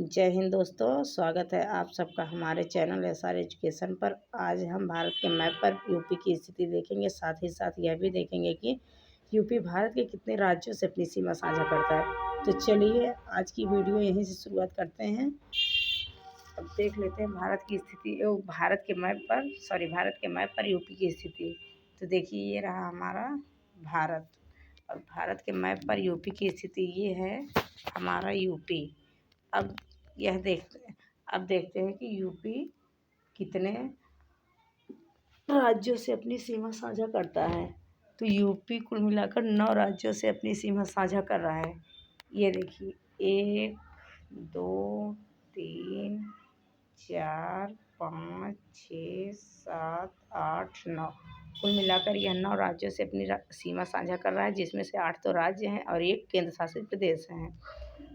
जय हिंद दोस्तों, स्वागत है आप सबका हमारे चैनल एसआर एजुकेशन पर। आज हम भारत के मैप पर यूपी की स्थिति देखेंगे, साथ ही साथ यह भी देखेंगे कि यूपी भारत के कितने राज्यों से अपनी सीमा साझा करता है। तो चलिए आज की वीडियो यहीं से शुरुआत करते हैं। अब देख लेते हैं भारत की स्थिति, भारत के मैप पर यूपी की स्थिति। तो देखिए, ये रहा हमारा भारत, और भारत के मैप पर यूपी की स्थिति ये है हमारा यूपी। अब देखते हैं कि यूपी कितने राज्यों से अपनी सीमा साझा करता है। तो यूपी कुल मिलाकर 9 राज्यों से अपनी सीमा साझा कर रहा है। ये देखिए, 1 2 3 4 5 6 7 8 9, कुल मिलाकर यह 9 राज्यों से अपनी सीमा साझा कर रहा है, जिसमें से 8 तो राज्य हैं और 1 केंद्र शासित प्रदेश हैं।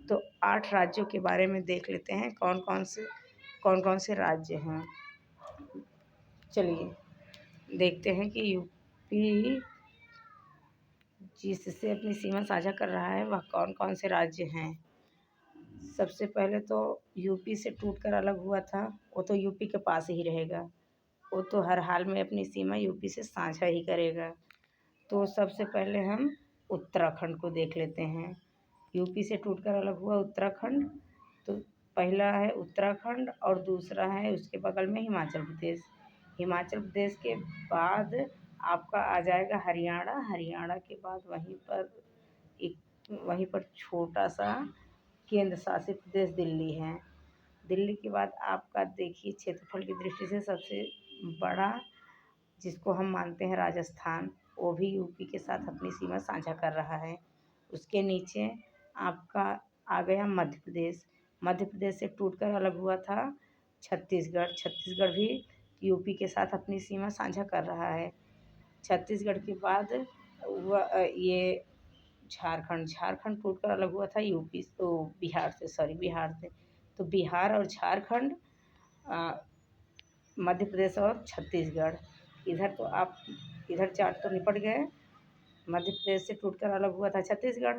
तो 8 राज्यों के बारे में देख लेते हैं कौन कौन से राज्य हैं। चलिए देखते हैं कि यूपी जिससे अपनी सीमा साझा कर रहा है वह कौन कौन से राज्य हैं। सबसे पहले तो यूपी से टूटकर अलग हुआ था, वो तो यूपी के पास ही रहेगा, वो तो हर हाल में अपनी सीमा यूपी से साझा ही करेगा। तो सबसे पहले हम उत्तराखंड को देख लेते हैं। यूपी से टूटकर अलग हुआ उत्तराखंड, तो पहला है उत्तराखंड और दूसरा है उसके बगल में हिमाचल प्रदेश। हिमाचल प्रदेश के बाद आपका आ जाएगा हरियाणा। हरियाणा के बाद वहीं पर छोटा सा केंद्र शासित प्रदेश दिल्ली है। दिल्ली के बाद आपका देखिए क्षेत्रफल की दृष्टि से सबसे बड़ा, जिसको हम मानते हैं राजस्थान, वो भी यूपी के साथ अपनी सीमा साझा कर रहा है। उसके नीचे आपका आ गया मध्य प्रदेश। मध्य प्रदेश से टूटकर अलग हुआ था छत्तीसगढ़। छत्तीसगढ़ भी यूपी के साथ अपनी सीमा साझा कर रहा है। छत्तीसगढ़ के बाद ये झारखंड। झारखंड टूटकर अलग हुआ था बिहार से। तो बिहार और झारखंड, मध्य प्रदेश और छत्तीसगढ़, इधर 4 तो निपट गए। मध्य प्रदेश से टूटकर अलग हुआ था छत्तीसगढ़,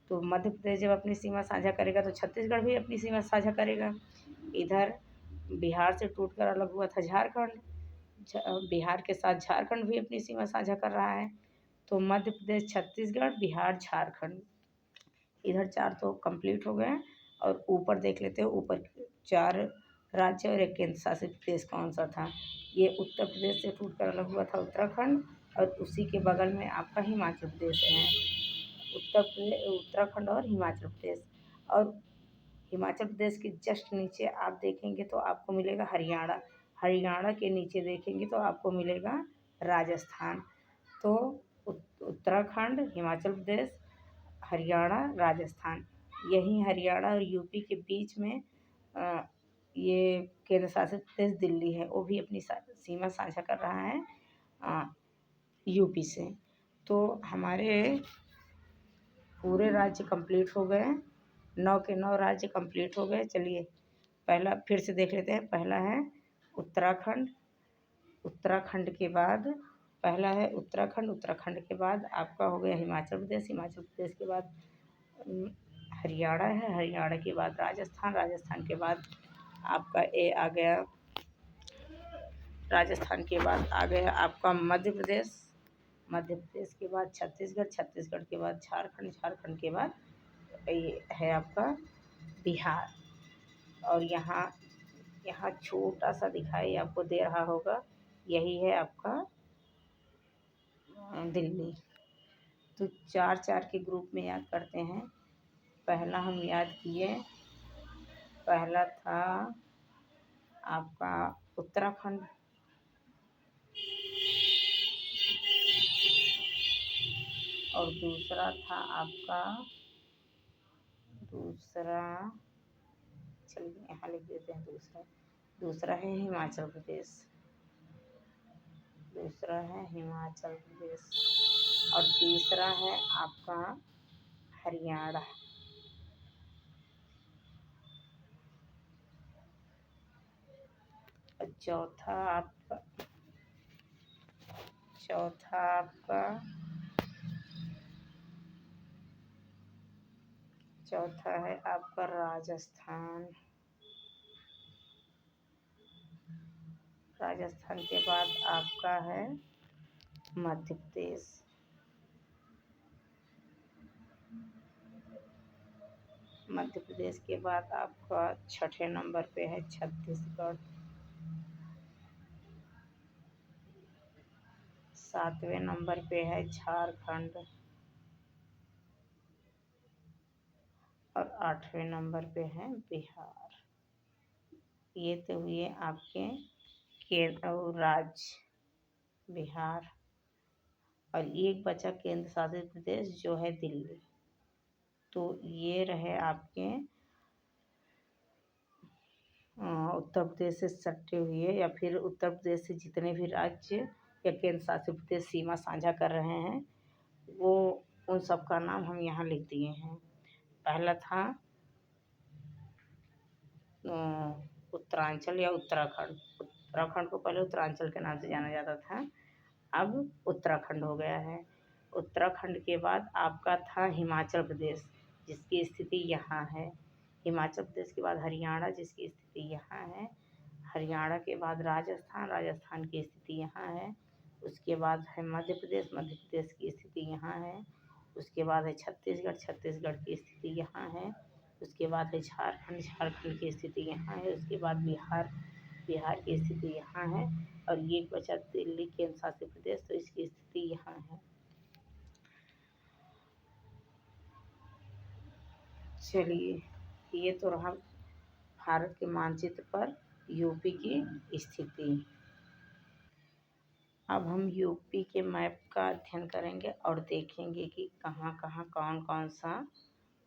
तो मध्य प्रदेश जब अपनी सीमा साझा करेगा तो छत्तीसगढ़ भी अपनी सीमा साझा करेगा। इधर बिहार से टूटकर अलग हुआ था झारखंड, बिहार के साथ झारखंड भी अपनी सीमा साझा कर रहा है। तो मध्य प्रदेश, छत्तीसगढ़, बिहार, झारखंड, इधर 4 तो कंप्लीट हो गए। और ऊपर देख लेते हैं, ऊपर 4 राज्य और 1 केंद्र शासित प्रदेश कौन सा था। ये उत्तर प्रदेश से टूटकर अलग हुआ था उत्तराखंड, और उसी के बगल में आपका हिमाचल प्रदेश है। उत्तराखंड और हिमाचल प्रदेश, और हिमाचल प्रदेश के जस्ट नीचे आप देखेंगे तो आपको मिलेगा हरियाणा। हरियाणा के नीचे देखेंगे तो आपको मिलेगा राजस्थान। तो उत्तराखंड, हिमाचल प्रदेश, हरियाणा, राजस्थान, यही हरियाणा और यूपी के बीच में ये केंद्र शासित प्रदेश दिल्ली है, वो भी अपनी सीमा साझा कर रहा है यूपी से। तो हमारे पूरे राज्य कंप्लीट हो गए, 9 के 9 राज्य कंप्लीट हो गए। चलिए पहला फिर से देख लेते हैं। पहला है उत्तराखंड। उत्तराखंड के बाद पहला है उत्तराखंड। उत्तराखंड के बाद आपका हो गया हिमाचल प्रदेश। हिमाचल प्रदेश के बाद हरियाणा है। हरियाणा के बाद राजस्थान। राजस्थान के बाद आपका आ गया, राजस्थान के बाद आ गया आपका मध्य प्रदेश। मध्य प्रदेश के बाद छत्तीसगढ़। छत्तीसगढ़ के बाद झारखंड। झारखंड के बाद ये है आपका बिहार। और यहाँ छोटा सा दिखाई आपको दे रहा होगा, यही है आपका दिल्ली। तो 4-4 के ग्रुप में याद करते हैं। पहला हम याद किए, पहला था आपका उत्तराखंड, और दूसरा था आपका चलिए यहाँ लिख देते हैं दूसरा है हिमाचल प्रदेश। दूसरा है हिमाचल प्रदेश, और तीसरा है आपका हरियाणा। और चौथा आपका चौथा है आपका राजस्थान। राजस्थान के बाद आपका है मध्य प्रदेश। मध्य प्रदेश के बाद आपका छठे नंबर पे है छत्तीसगढ़। सातवें नंबर पे है झारखंड। और आठवें नंबर पे है बिहार। ये तो हुए आपके केंद्र और राज्य बिहार। और एक बचा केंद्र शासित प्रदेश जो है दिल्ली। तो ये रहे आपके उत्तर प्रदेश से सटे हुए या फिर उत्तर प्रदेश से जितने भी राज्य या केंद्र शासित प्रदेश सीमा साझा कर रहे हैं वो उन सब का नाम हम यहाँ लिख दिए हैं। पहला था उत्तरांचल या उत्तराखंड। उत्तराखंड को पहले उत्तरांचल के नाम से जाना जाता था, अब उत्तराखंड हो गया है। उत्तराखंड के बाद आपका था हिमाचल प्रदेश जिसकी स्थिति यहाँ है। हिमाचल प्रदेश के बाद हरियाणा जिसकी स्थिति यहाँ है। हरियाणा के बाद राजस्थान, राजस्थान की स्थिति यहाँ है। उसके बाद है मध्य प्रदेश, मध्य प्रदेश की स्थिति यहाँ है। उसके बाद है छत्तीसगढ़, छत्तीसगढ़ की स्थिति यहाँ है। उसके बाद है झारखंड, झारखंड की स्थिति यहाँ है। उसके बाद बिहार, बिहार की स्थिति यहाँ है। और ये बचा दिल्ली केंद्र शासित प्रदेश, तो इसकी स्थिति यहाँ है। चलिए, ये तो रहा भारत के मानचित्र पर यूपी की स्थिति। अब हम यूपी के मैप का अध्ययन करेंगे और देखेंगे कि कहाँ कहाँ कौन कौन सा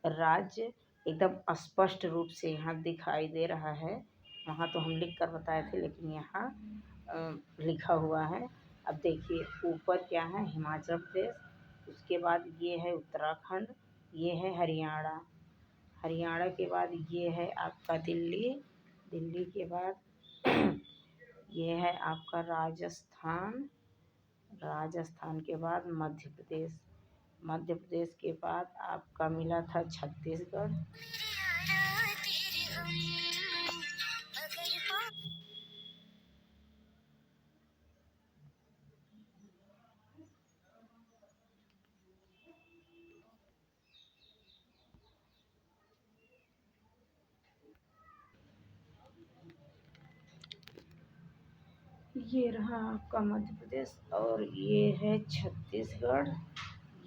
राज्य एकदम स्पष्ट रूप से यहाँ दिखाई दे रहा है। वहाँ तो हम लिख कर बताए थे लेकिन यहाँ लिखा हुआ है। अब देखिए ऊपर क्या है, हिमाचल प्रदेश। उसके बाद ये है उत्तराखंड, ये है हरियाणा। हरियाणा के बाद ये है आपका दिल्ली। दिल्ली के बाद ये है आपका राजस्थान। राजस्थान के बाद मध्य प्रदेश। मध्य प्रदेश के बाद आपका मिला था छत्तीसगढ़। ये रहा आपका मध्य प्रदेश और ये है छत्तीसगढ़।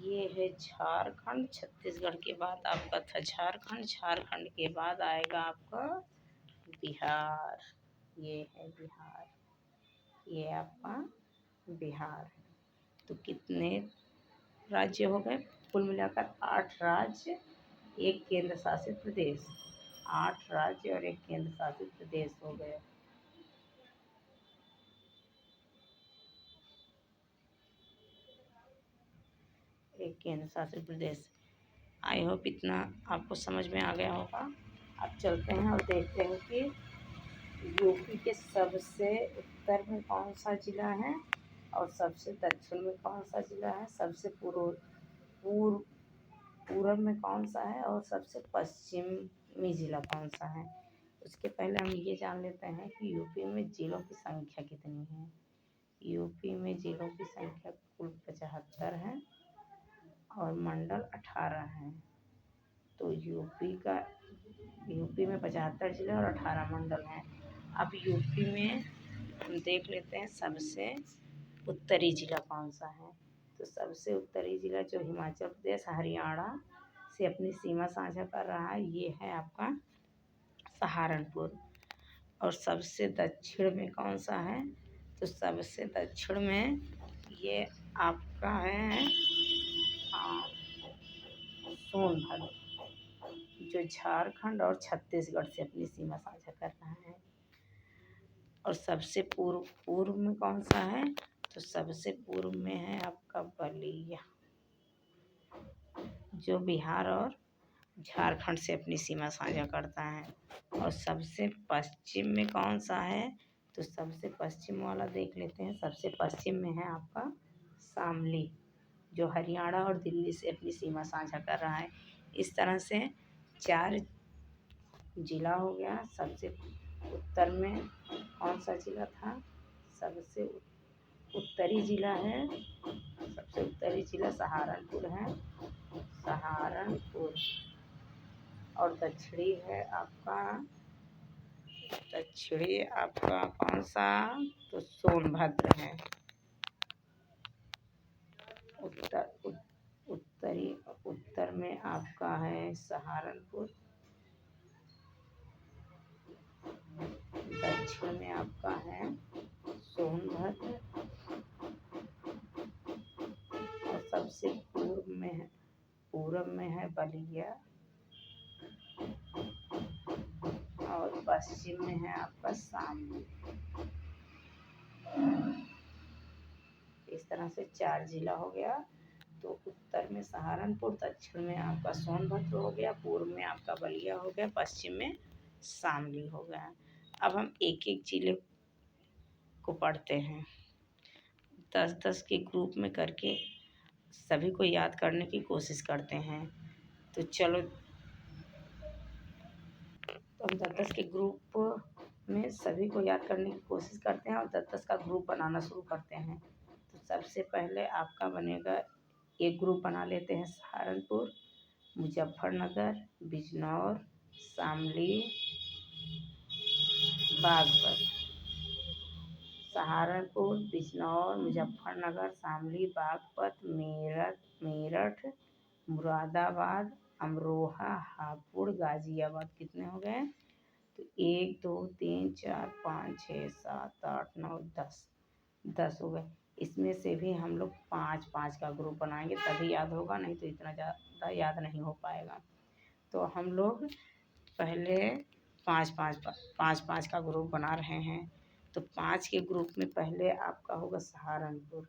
ये है झारखंड। छत्तीसगढ़ के बाद आपका था झारखंड। झारखंड के बाद आएगा आपका बिहार। ये है बिहार, ये आपका बिहार। तो कितने राज्य हो गए? कुल मिलाकर 8 राज्य, एक केंद्र शासित प्रदेश। 8 राज्य और एक केंद्र शासित प्रदेश हो गए। एक केंद्र शासित प्रदेश। आई होप इतना आपको समझ में आ गया होगा। अब चलते हैं और देखते हैं कि यूपी के सबसे उत्तर में कौन सा ज़िला है और सबसे दक्षिण में कौन सा ज़िला है, सबसे पूर्व में कौन सा है और सबसे पश्चिमी ज़िला कौन सा है। उसके पहले हम ये जान लेते हैं कि यूपी में ज़िलों की संख्या कितनी है। यूपी में ज़िलों की संख्या कुल 75 है और मंडल 18 हैं। तो यूपी में 75 जिले और 18 मंडल हैं। अब यूपी में हम देख लेते हैं सबसे उत्तरी ज़िला कौन सा है। तो सबसे उत्तरी ज़िला जो हिमाचल प्रदेश हरियाणा से अपनी सीमा साझा कर रहा है ये है आपका सहारनपुर। और सबसे दक्षिण में कौन सा है, तो सबसे दक्षिण में ये आपका है सोनभद्र जो झारखंड और छत्तीसगढ़ से अपनी सीमा साझा कर रहा है। और सबसे पूर्व में कौन सा है, तो सबसे पूर्व में है आपका बलिया जो बिहार और झारखंड से अपनी सीमा साझा करता है। और सबसे पश्चिम में कौन सा है, तो सबसे पश्चिम वाला देख लेते हैं। सबसे पश्चिम में है आपका शामली जो हरियाणा और दिल्ली से अपनी सीमा साझा कर रहा है। इस तरह से 4 जिला हो गया। सबसे उत्तर में कौन सा जिला था? सबसे उत्तरी जिला है, सबसे उत्तरी जिला सहारनपुर है, सहारनपुर। और दक्षिणी है आपका, दक्षिणी आपका कौन सा? तो सोनभद्र है। उत्तर में आपका है सहारनपुर, दक्षिण में आपका है सोनभद्र, और सबसे पूर्व में है बलिया, और पश्चिम में है आपका शामली। इस तरह से 4 जिला हो गया। तो उत्तर में सहारनपुर, दक्षिण में आपका सोनभद्र हो गया, पूर्व में आपका बलिया हो गया, पश्चिम में शामली हो गया। अब हम एक एक जिले को पढ़ते हैं, 10-10 के ग्रुप में करके सभी को याद करने की कोशिश करते हैं। तो चलो, तो हम 10-10 के ग्रुप में सभी को याद करने की कोशिश करते हैं और 10-10 का ग्रुप बनाना शुरू करते हैं। तो सबसे पहले आपका बनेगा, एक ग्रुप बना लेते हैं सहारनपुर, मुजफ्फरनगर, बिजनौर, शामली, बागपत। सहारनपुर, बिजनौर, मुजफ्फरनगर, शामली, बागपत, मेरठ, मुरादाबाद, अमरोहा, हापुड़, गाजियाबाद। कितने हो गए? तो 1 2 3 4 5 6 7 8 9 10 हो गए। इसमें से भी हम लोग 5-5 का ग्रुप बनाएंगे तभी याद होगा, नहीं तो इतना ज़्यादा याद नहीं हो पाएगा। तो हम लोग पहले 5-5 का ग्रुप बना रहे हैं। तो 5 के ग्रुप में पहले आपका होगा सहारनपुर,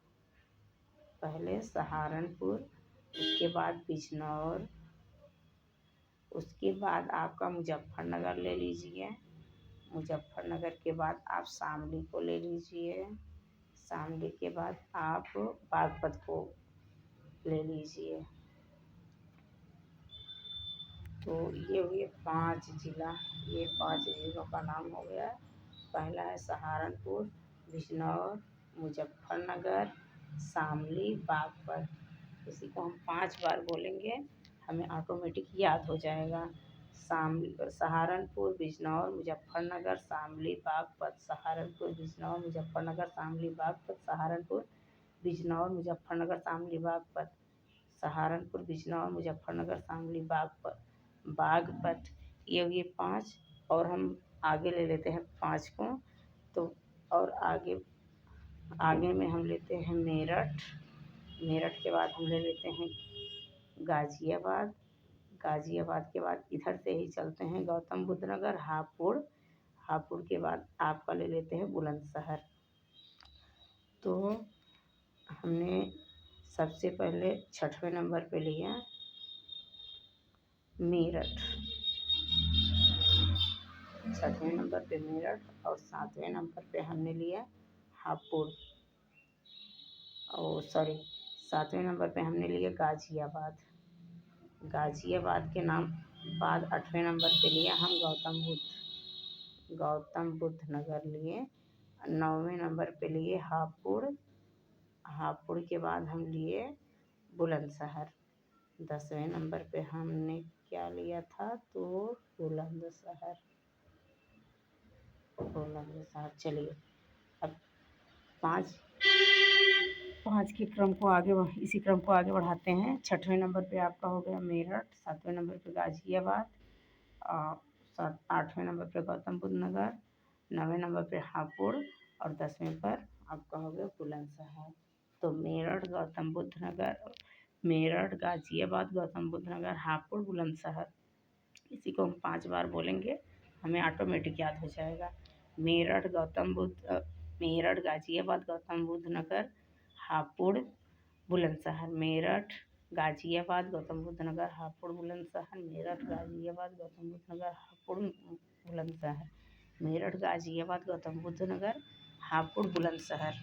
पहले सहारनपुर, उसके बाद बिजनौर, उसके बाद आपका मुजफ्फरनगर ले लीजिए, मुजफ्फरनगर के बाद आप शामली को ले लीजिए, शामली के बाद आप बागपत को ले लीजिए। तो ये हुए 5 जिला, ये 5 जिलों का नाम हो गया। पहला है सहारनपुर, बिजनौर, मुजफ्फरनगर, शामली, बागपत। इसी को हम 5 बार बोलेंगे, हमें ऑटोमेटिक याद हो जाएगा। सहारनपुर, बिजनौर, मुजफ्फरनगर, शामली, बागपत, सहारनपुर, बिजनौर, मुजफ्फरनगर, शामली, बागपत, सहारनपुर, बिजनौर, मुजफ्फरनगर, शामली, बागपत, सहारनपुर, बिजनौर, मुजफ्फरनगर, शामली, बागपत। ये 5, और हम आगे ले लेते हैं 5 को। तो और आगे में हम लेते हैं मेरठ, मेरठ के बाद हम ले लेते हैं गाजियाबाद, गाजियाबाद के बाद इधर से ही चलते हैं गौतम बुद्ध नगर, हापुड़, हापुड़ के बाद आपका ले लेते हैं बुलंदशहर। तो हमने सबसे पहले 6वें नंबर पे लिया मेरठ, 6वें नंबर पे मेरठ, और 7वें नंबर पे हमने लिया हापुड़, और 7वें नंबर पे हमने लिया गाजियाबाद, गाजियाबाद के नाम बाद 8वें नंबर पे लिया हम गौतम बुद्ध नगर लिए, 9वें नंबर पे लिए हापुड़, हापुड़ के बाद हम लिए बुलंदशहर, 10वें नंबर पे हमने क्या लिया था? तो बुलंदशहर। चलिए, अब 5 के क्रम को आगे, इसी क्रम को आगे बढ़ाते हैं। 6वें नंबर पे आपका हो गया मेरठ, 7वें नंबर पे गाजियाबाद, 8वें नंबर पे गौतम बुद्ध नगर, 9वें नंबर पे हापुड़, और 10वें पर आपका हो गया बुलंदशहर। तो मेरठ, गाजियाबाद, गौतम बुद्ध नगर, हापुड़, बुलंदशहर। इसी को हम 5 बार बोलेंगे, हमें ऑटोमेटिक याद हो जाएगा। मेरठ, गाजियाबाद, गौतम बुद्ध नगर, हापुड़, बुलंदशहर। मेरठ, गाजियाबाद, गौतम बुद्ध नगर, हापुड़, बुलंदशहर। मेरठ, गाजियाबाद, गौतम बुद्ध नगर, हापुड़, बुलंदशहर। मेरठ, गाजियाबाद, गौतम बुद्ध नगर, हापुड़, बुलंदशहर।